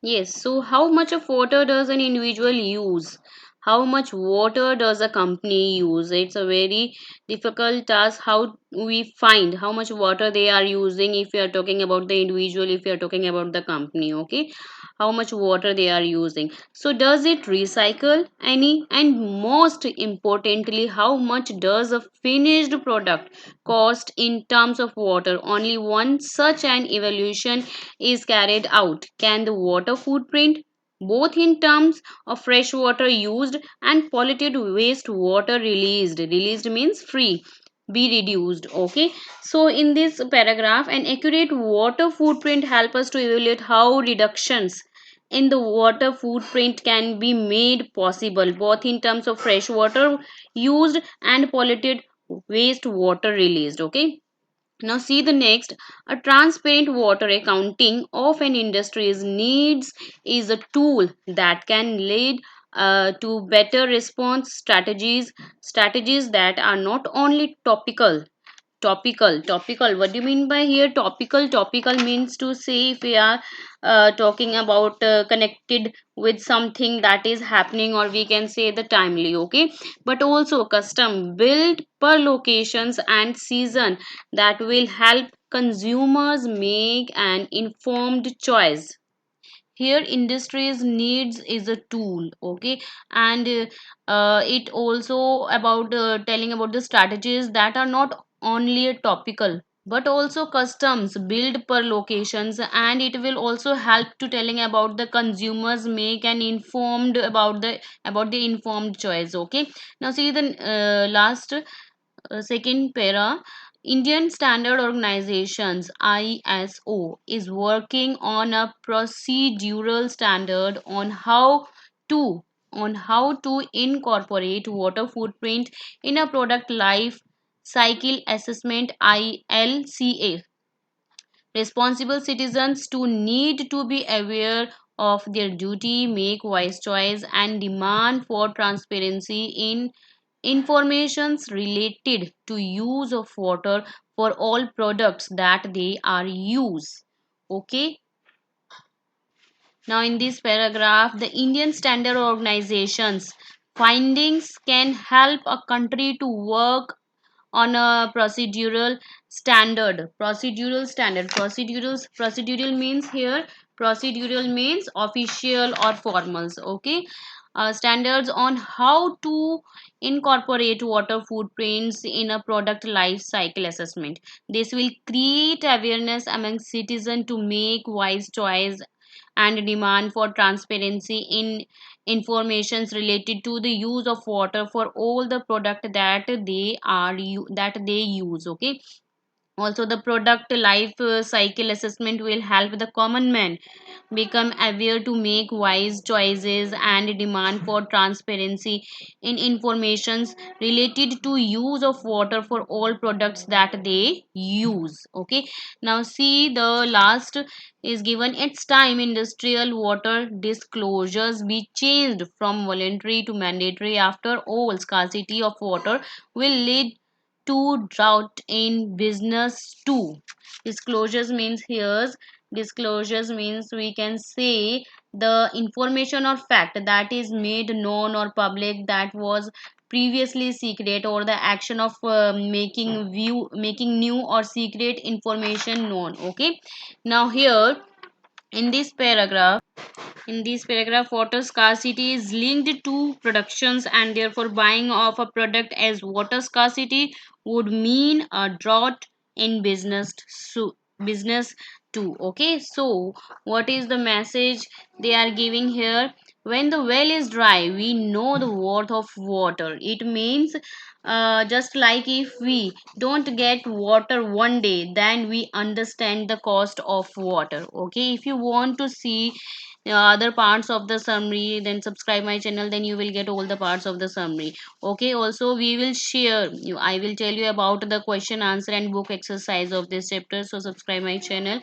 Yes, so how much of water does an individual use? How much water does a company use? It's a very difficult task how we find how much water they are using if we are talking about the individual, if we are talking about the company, okay? How much water they are using. So does it recycle any? And most importantly, how much does a finished product cost in terms of water? Only one such an evaluation is carried out. Can the water footprint, both in terms of fresh water used and polluted wastewater released means free, be reduced? Okay, so in this paragraph, an accurate water footprint help us to evaluate how reductions in the water footprint can be made possible, both in terms of fresh water used and polluted wastewater released. Okay, now see the next. A transparent water accounting of an industry's needs is a tool that can lead to better response strategies that are not only topical. What do you mean by here topical means to say if we are talking about connected with something that is happening, or we can say the timely, okay, but also custom built per locations and season that will help consumers make an informed choice. Here industries needs is a tool, okay, and it also about telling about the strategies that are not only topical but also customs build per locations, and it will also help to telling about the consumers make an informed about the informed choice. Okay, now see the last second para. Indian Standard Organizations ISO is working on a procedural standard to on how to incorporate water footprint in a product life cycle assessment. ILCA responsible citizens to need to be aware of their duty, make wise choice, and demand for transparency in informations related to use of water for all products that they are use. Okay, now in this paragraph, the Indian Standard Organizations findings can help a country to work on a procedural means here, procedural means official or formals, okay, standards on how to incorporate water footprints in a product life cycle assessment. This will create awareness among citizens to make wise choice and demand for transparency in informations related to the use of water for all the product that they use. Okay, also the product life cycle assessment will help the common man become aware to make wise choices and demand for transparency in informations related to use of water for all products that they use. Okay, now see the last is given. It's time industrial water disclosures be changed from voluntary to mandatory. After all, scarcity of water will lead to drought in business too. Disclosures means here's disclosures means we can say the information or fact that is made known or public that was previously secret, or the action of making new or secret information known. Okay, now here in this paragraph, water scarcity is linked to productions, and therefore buying of a product as water scarcity would mean a drought in business too. Okay, so what is the message they are giving here? When the well is dry, we know the worth of water. It means just like if we don't get water one day, then we understand the cost of water. Okay, if you want to see other parts of the summary, then subscribe my channel, then you will get all the parts of the summary. Okay, also we will share you, I will tell you about the question answer and book exercise of this chapter, so subscribe my channel.